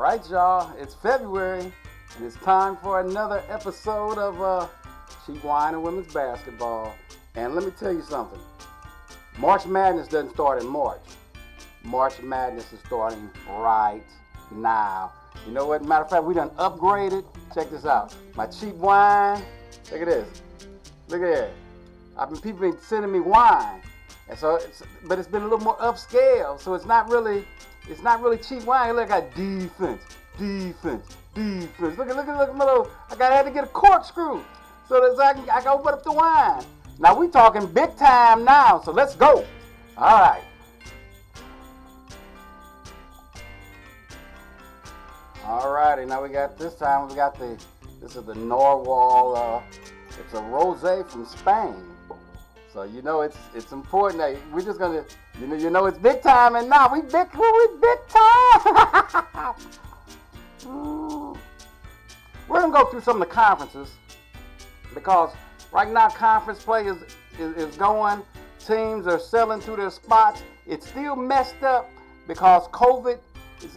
right, y'all, it's February, and it's time for another episode of Cheap Wine and Women's Basketball. And let me tell you something. March Madness doesn't start in March. March Madness is starting right now. You know what? Matter of fact, we done upgraded. Check this out. My cheap wine. Look at this. Look at that. People been sending me wine, and so but it's been a little more upscale. So it's not really cheap wine. Look, I got defense. Look at my little. I had to get a corkscrew so that I can open up the wine. Now we talking big time now. So let's go. All right. Alrighty, now we got this is the Norwal, it's a rosé from Spain. So you know it's important that we're just gonna, you know it's big time, and now we big time. We're gonna go through some of the conferences because right now conference play is going, teams are selling through their spots. It's still messed up because COVID it's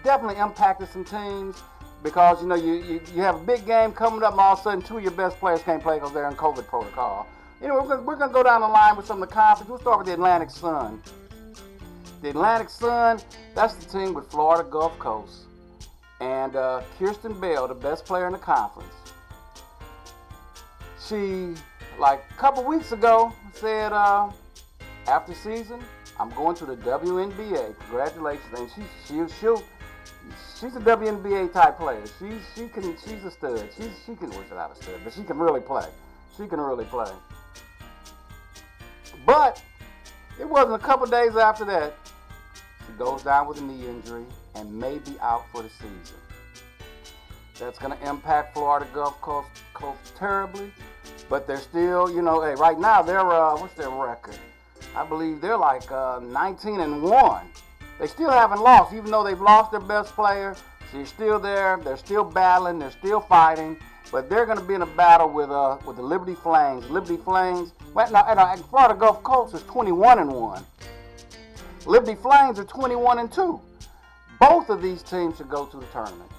definitely impacted some teams because, you have a big game coming up and all of a sudden two of your best players can't play because they're in COVID protocol. We're going to go down the line with some of the conference. We'll start with the Atlantic Sun. The Atlantic Sun, that's the team with Florida Gulf Coast. And Kirsten Bell, the best player in the conference. She, like a couple weeks ago, said after season, I'm going to the WNBA. Congratulations, and she's a WNBA type player. She's a stud. She can well, she's not a stud, but she can really play. But it wasn't a couple days after that she goes down with a knee injury and may be out for the season. That's going to impact Florida Gulf Coast terribly, but they're still, hey, right now they're what's their record? I believe they're like 19-1. They still haven't lost, even though they've lost their best player. She's still there. They're still battling. They're still fighting. But they're going to be in a battle with the Liberty Flames. Florida Gulf Coast is 21-1. Liberty Flames are 21-2. Both of these teams should go to the tournament.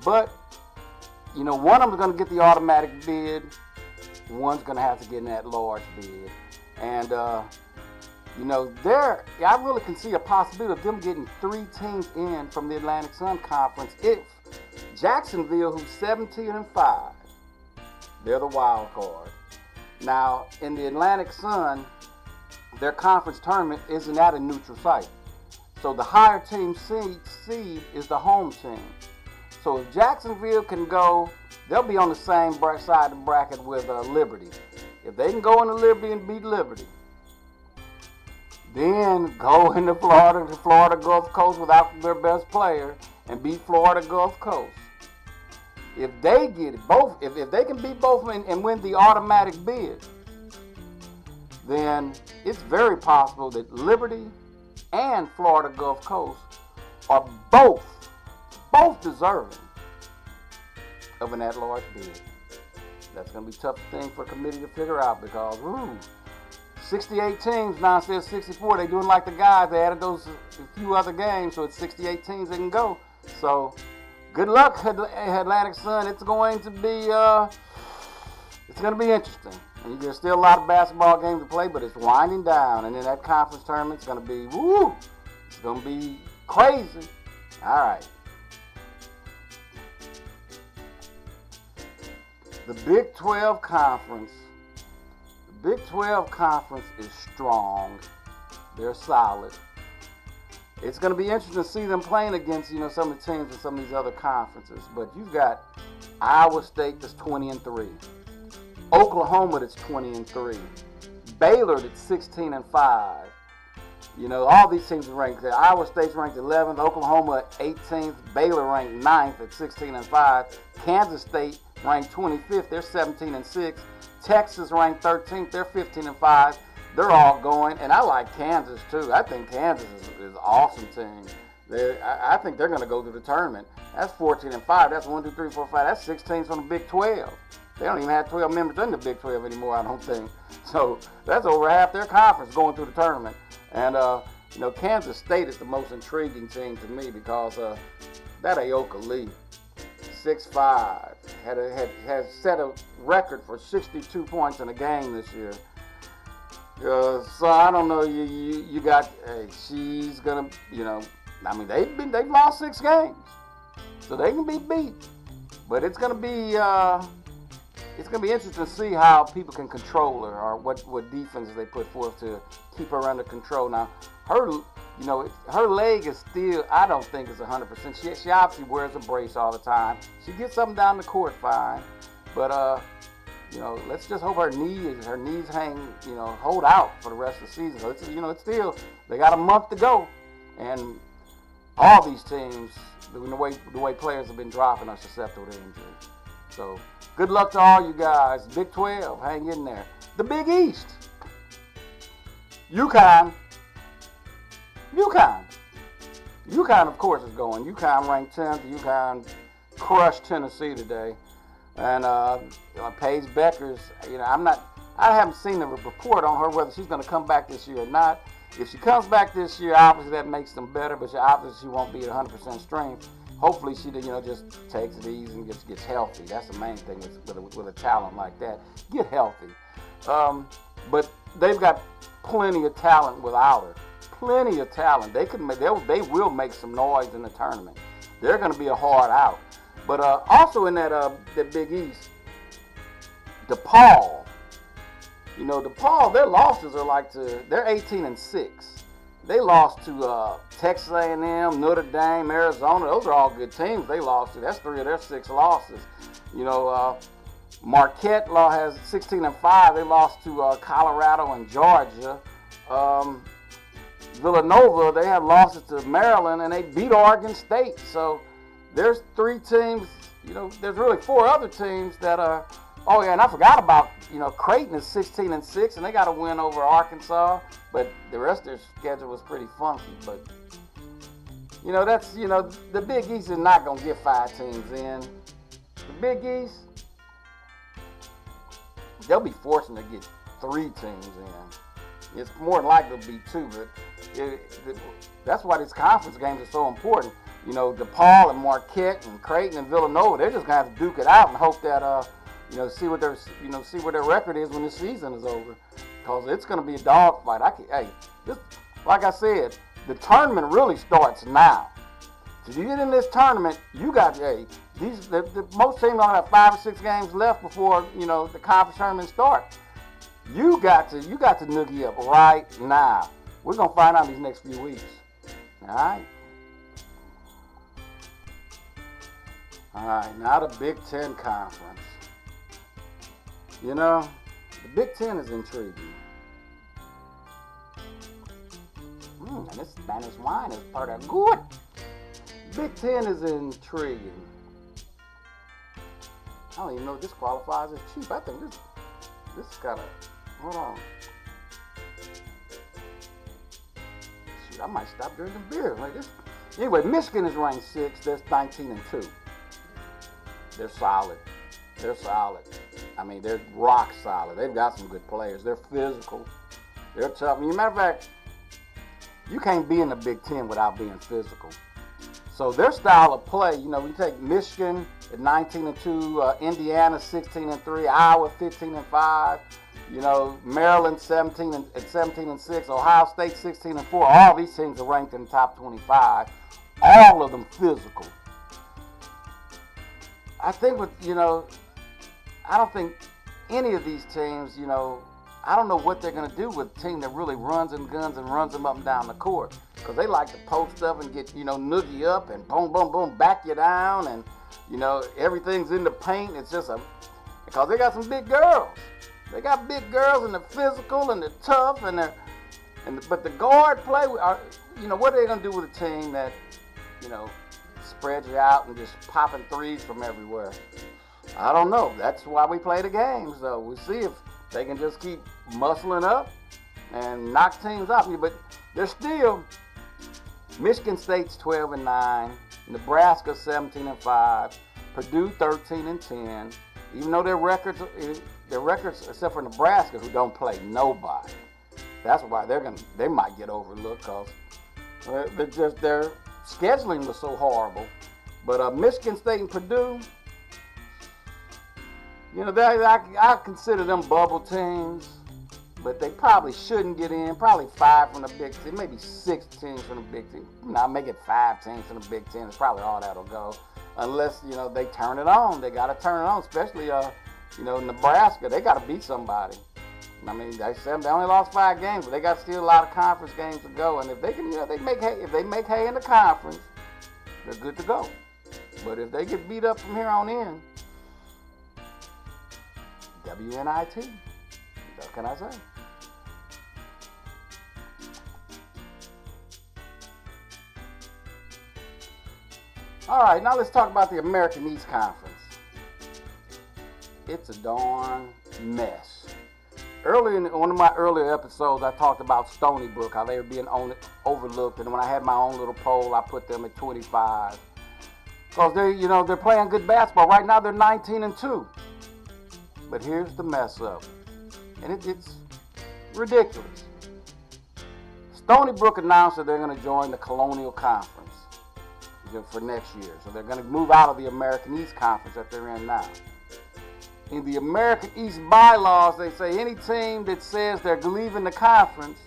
But one of them is going to get the automatic bid. One's going to have to get in that large bid. And I really can see a possibility of them getting 3 teams in from the Atlantic Sun Conference if Jacksonville, who's 17-5, they're the wild card. Now, in the Atlantic Sun, their conference tournament isn't at a neutral site. So the higher team seed is the home team. So if Jacksonville can go, they'll be on the same side of the bracket with Liberty. If they can go into Liberty and beat Liberty, then go into Florida Gulf Coast without their best player and beat Florida Gulf Coast. If they get it, both, if they can beat both and win the automatic bid, then it's very possible that Liberty and Florida Gulf Coast are both deserving of an at-large bid. That's going to be a tough thing for a committee to figure out because, 68 teams, now instead of 64, they're doing like the guys. They added those a few other games, so it's 68 teams that can go. So, good luck, Atlantic Sun. It's going to be interesting. And there's still a lot of basketball games to play, but it's winding down. And then that conference tournament's going to be, it's going to be crazy. All right. The Big 12 Conference. The Big 12 Conference is strong. They're solid. It's going to be interesting to see them playing against, some of the teams in some of these other conferences. But you've got Iowa State that's 20-3. Oklahoma that's 20-3. Baylor that's 16-5. All these teams are ranked. Iowa State's ranked 11th. Oklahoma 18th. Baylor ranked 9th at 16-5. Kansas State ranked 25th. They're 17-6. Texas ranked 13th. They're 15-5. They're all going, and I like Kansas too. I think Kansas is an awesome team. I think they're going to go to the tournament. That's 14-5. That's 1, 2, 3, 4, 5. That's 6 teams from the Big 12. They don't even have 12 members in the Big 12 anymore, I don't think. So that's over half their conference going through the tournament. And Kansas State is the most intriguing team to me because that Aoka Lee, 6'5", has set a record for 62 points in a game this year. So I don't know. You got. She's gonna. I mean, they've lost 6 games, so they can be beat. But it's gonna be interesting to see how people can control her, or what defenses they put forth to keep her under control. Now, her leg is still, I don't think is 100%. She obviously wears a brace all the time. She gets something down the court fine, but let's just hope her knees hang, hold out for the rest of the season. So it's still, they got a month to go, and all these teams, the way players have been dropping, are susceptible to injury. So good luck to all you guys. Big 12, hang in there. The Big East, UConn, of course, is going. UConn ranked 10th. UConn crushed Tennessee today. And Paige Beckers, I haven't seen the report on her whether she's going to come back this year or not. If she comes back this year, obviously that makes them better, but obviously she won't be at 100% strength. Hopefully she just takes it easy and gets healthy. That's the main thing with a talent like that. Get healthy. But they've got plenty of talent without her. Plenty of talent. They will make some noise in the tournament. They're going to be a hard out. But also in that Big East, DePaul. DePaul, their losses are they're 18-6. They lost to Texas A&M, Notre Dame, Arizona. Those are all good teams they lost to. That's 3 of their 6 losses. Marquette has 16-5. They lost to Colorado and Georgia. Villanova, they had losses to Maryland, and they beat Oregon State. So there's 3 teams. There's really 4 other teams that are. Oh yeah, and I forgot about Creighton is 16-6, and they got a win over Arkansas. But the rest of their schedule was pretty funky. But that's the Big East is not gonna get 5 teams in. The Big East, they'll be forcing to get 3 teams in. It's more than likely to be 2, but that's why these conference games are so important. DePaul and Marquette and Creighton and Villanova, they're just gonna have to duke it out and hope that see what their record is when the season is over, because it's gonna be a dogfight. Like I said, the tournament really starts now. So you get in this tournament, you got the most teams only have 5 or 6 games left before the conference tournament starts. You got to noogie up right now. We're gonna find out these next few weeks. All right, now the Big Ten Conference. The Big Ten is intriguing. And this Spanish wine is part of good. Big Ten is intriguing. I don't even know if this qualifies as cheap. I think this is kind of, hold on. Shoot, I might stop drinking beer like this. Anyway, Michigan is ranked 6th. They're 19-2. They're solid. I mean, they're rock solid. They've got some good players. They're physical. They're tough. Matter of fact, you can't be in the Big Ten without being physical. So their style of play, we take Michigan at 19-2, Indiana 16-3, Iowa 15-5, Maryland 17-6, Ohio State 16-4. All these teams are ranked in the top 25. All of them physical. I think I don't think any of these teams, I don't know what they're going to do with a team that really runs and guns and runs them up and down the court. Because they like to post up and get, noogie up and boom, boom, boom, back you down. And, everything's in the paint. It's just because they got some big girls. They got big girls and they're physical and they're tough but the guard play, what are they going to do with a team that, spread you out and just popping threes from everywhere? I don't know. That's why we play the games, though. We'll see if they can just keep muscling up and knock teams off you. But they're still, Michigan State's 12-9, Nebraska 17-5, Purdue 13-10. Even though their records, except for Nebraska, who don't play nobody. That's why they might get overlooked, because their scheduling was so horrible. But Michigan State and Purdue, I consider them bubble teams, but they probably shouldn't get in. Probably 5 from the Big Ten, maybe 6 teams from the Big Ten. Make it 5 teams from the Big Ten. It's probably all that'll go, unless they turn it on. They got to turn it on, especially Nebraska. They got to beat somebody. They said they only lost 5 games, but they got still a lot of conference games to go. And if they can, if they make hay in the conference, they're good to go. But if they get beat up from here on in, WNIT. What can I say? All right, now let's talk about the American East Conference. It's a darn mess. Early in one of my earlier episodes, I talked about Stony Brook, how they were being overlooked, and when I had my own little poll, I put them at 25. Because they're playing good basketball. Right now, they're 19-2. But here's the mess up, and it's ridiculous. Stony Brook announced that they're going to join the Colonial Conference for next year. So they're going to move out of the American East Conference that they're in now. In the American East bylaws, they say any team that says they're leaving the conference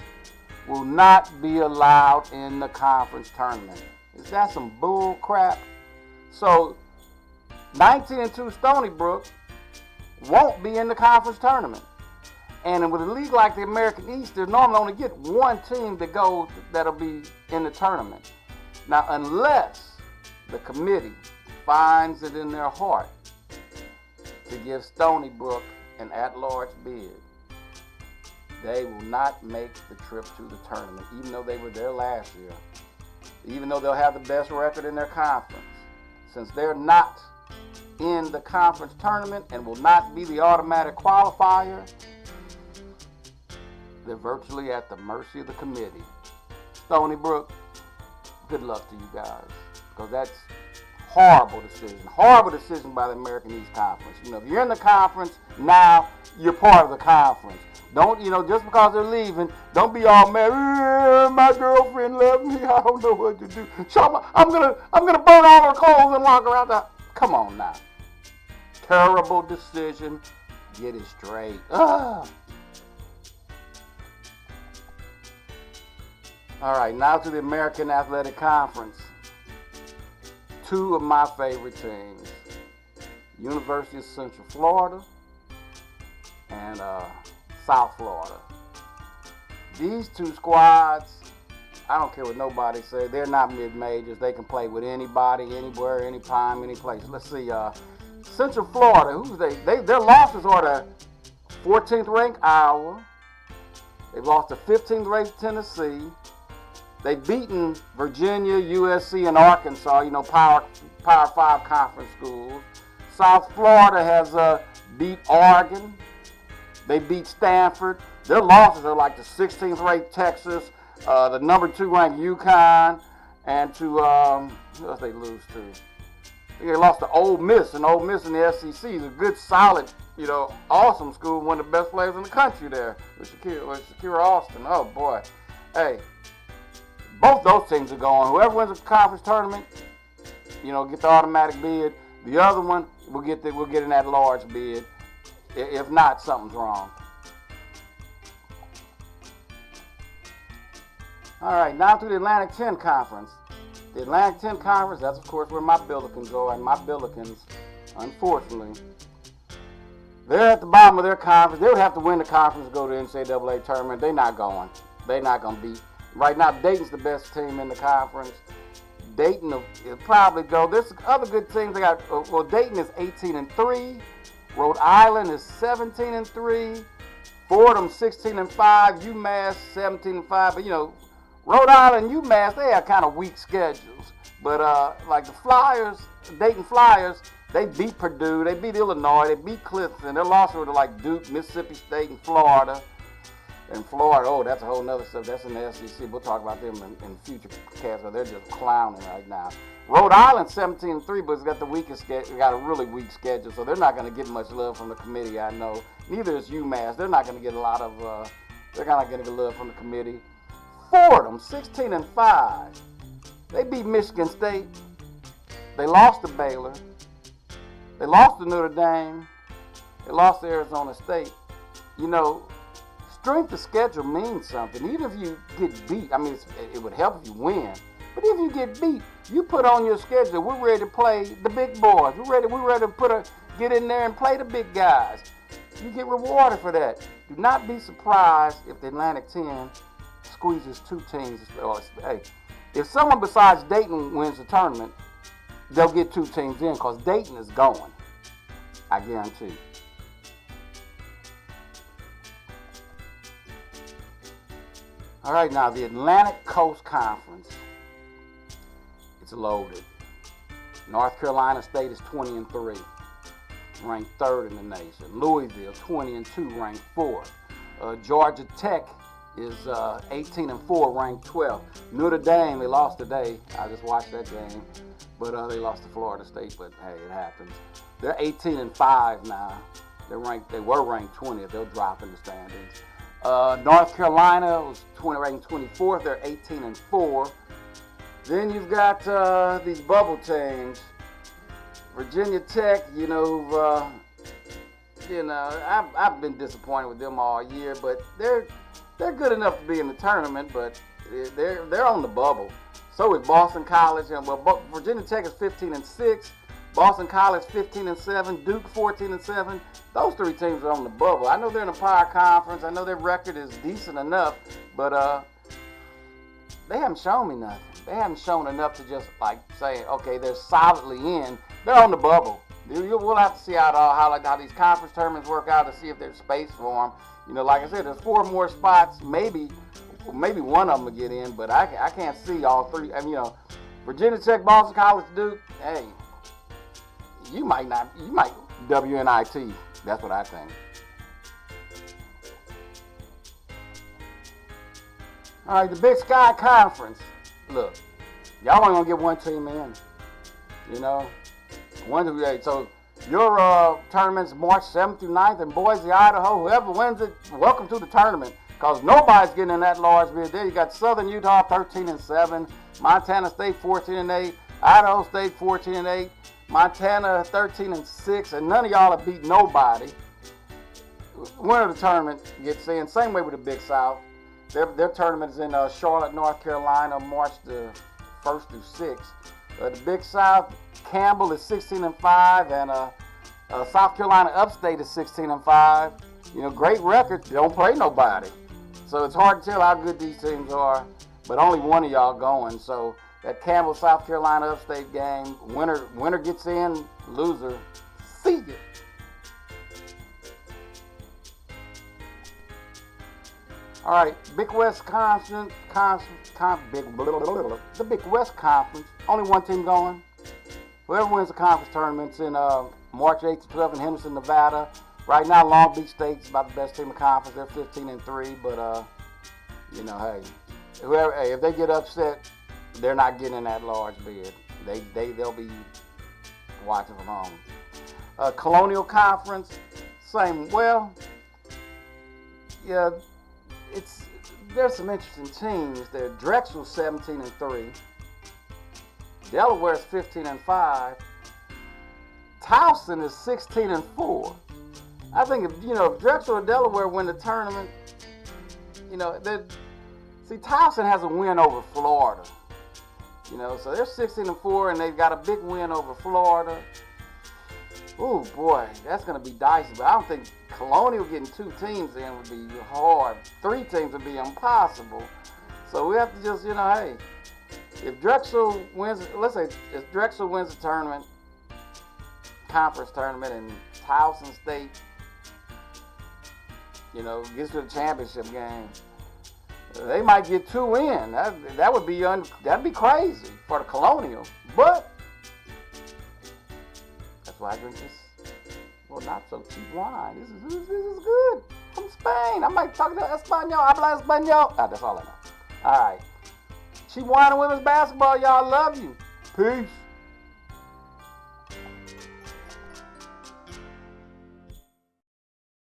will not be allowed in the conference tournament. Is that some bull crap? So 19-2 Stony Brook won't be in the conference tournament. And with a league like the American East, they normally only get one team that'll be in the tournament. Now, unless the committee finds it in their heart to give Stony Brook an at-large bid, they will not make the trip to the tournament, even though they were there last year, even though they'll have the best record in their conference. Since they're not in the conference tournament and will not be the automatic qualifier, they're virtually at the mercy of the committee. Stony Brook, good luck to you guys, because that's horrible decision by the American East Conference. If you're in the conference now, you're part of the conference. Don't, just because they're leaving, don't be all mad. My girlfriend left me. I don't know what to do. So I'm gonna burn all her clothes and lock her out the. Come on now. Terrible decision. Get it straight. All right, now to the American Athletic Conference. 2 of my favorite teams, University of Central Florida and South Florida. These 2 squads, I don't care what nobody says, they're not mid-majors. They can play with anybody, anywhere, anytime, any place. Let's see, Central Florida, who's they? Their losses are the 14th ranked Iowa. They've lost to 15th ranked Tennessee. They've beaten Virginia, USC, and Arkansas, Power 5 conference schools. South Florida has beat Oregon. They beat Stanford. Their losses are like the 16th ranked Texas, the number 2 ranked UConn, and to, who else they lose to? They lost to Ole Miss, and Ole Miss in the SEC is a good, solid, awesome school, one of the best players in the country there, with Shakira Austin. Oh, boy. Hey. Both those teams are going. Whoever wins the conference tournament, get the automatic bid. The other one will get an at-large bid. If not, something's wrong. All right, now to the Atlantic 10 Conference. The Atlantic 10 Conference, that's of course where my Billikens go, and my Billikens, unfortunately, they're at the bottom of their conference. They would have to win the conference to go to the NCAA tournament. They're not going. They're not going to beat. Right now, Dayton's the best team in the conference. Dayton will probably go. There's other good teams. They got. Dayton is 18-3. Rhode Island is 17-3. Fordham 16-5. UMass 17-5. But Rhode Island, UMass, they have kind of weak schedules. But like the Flyers, Dayton Flyers, they beat Purdue. They beat Illinois. They beat Clemson. Their losses were to like Duke, Mississippi State, and Florida. And Florida, that's a whole nother stuff. That's in the SEC. We'll talk about them in future casts, but they're just clowning right now. Rhode Island 17-3, but it's got the weakest schedule. Got a really weak schedule, so they're not going to get much love from the committee. I know. Neither is UMass. They're not going to get a lot of. They're not going to get love from the committee. Fordham 16-5. They beat Michigan State. They lost to Baylor. They lost to Notre Dame. They lost to Arizona State. You know, strength of schedule means something. Even if you get beat, I mean, it would help if you win. But if you get beat, you put on your schedule, we're ready to play the big boys. We're ready to get in there and play the big guys. You get rewarded for that. Do not be surprised if the Atlantic 10 squeezes two teams. Hey, if someone besides Dayton wins the tournament, they'll get two teams in because Dayton is going. I guarantee. All right, now the Atlantic Coast Conference. It's loaded. North Carolina State is 20-3, ranked third in the nation. Louisville 20-2, ranked fourth. Georgia Tech is 18-4, ranked 12th. Notre Dame, they lost today. I just watched that game, but they lost to Florida State. But hey, it happens. They're 18-5 now. They were ranked 20th. They'll drop in the standings. North Carolina was ranked 24th. They're 18-4. Then you've got these bubble teams. Virginia Tech, I've been disappointed with them all year, but they're good enough to be in the tournament, but they're on the bubble. So is Boston College, Virginia Tech is 15-6, Boston College 15-7, Duke 14-7. Those three teams are on the bubble. I know they're in a power conference. I know their record is decent enough, but they haven't shown me nothing. They haven't shown enough to just say, okay, they're solidly in. They're on the bubble. We'll have to see how these conference tournaments work out to see if there's space for them. Like I said, there's 4 more spots. Maybe one of them will get in, but I can't see all three. Virginia Tech, Boston College, Duke. Hey, you might WNIT. That's what I think. All right, the Big Sky Conference. Look, y'all ain't gonna get one team in. So your tournament's March 7th through 9th in Boise, Idaho. Whoever wins it, welcome to the tournament. Because nobody's getting in that large bid there. You got Southern Utah 13-7, Montana State 14-8, Idaho State 14-8, Montana 13-6, and none of y'all have beat nobody. Winner of the tournament gets in. Same way with the Big South. Their tournament is in Charlotte, North Carolina, March the 1st through 6th. The Big South, Campbell is 16-5, and South Carolina Upstate is 16-5. Great record. They don't play nobody, so it's hard to tell how good these teams are. But only one of y'all going. So that Campbell, South Carolina Upstate game, winner gets in, loser, see ya. All right, Big West Conference, the Big West Conference. Only one team going. Whoever wins the conference tournament's in March 8th to 12th in Henderson, Nevada. Right now, Long Beach State's about the best team in the conference. They're 15-3, but hey, if they get upset, they're not getting in that large bid. They'll be watching from home. Colonial Conference, same. Well, yeah. There's some interesting teams there. Drexel's 17-3. Delaware's 15-5. Towson is 16-4. I think if Drexel or Delaware win the tournament, Towson has a win over Florida. So they're 16-4 and they've got a big win over Florida. Oh boy, that's going to be dicey. But I don't think Colonial getting 2 teams in would be hard. 3 teams would be impossible. So we have to just, hey, if Drexel wins, let's say if Drexel wins the tournament, conference tournament, and Towson State, gets to the championship game, they might get 2 in. That would be that'd be crazy for the Colonial. But that's why I drink this. Well, not so cheap wine. This is good. From Spain. I might talk to Espanol. Habla Espanol. That's all I know. All right. Cheap wine and women's basketball. Y'all, love you. Peace.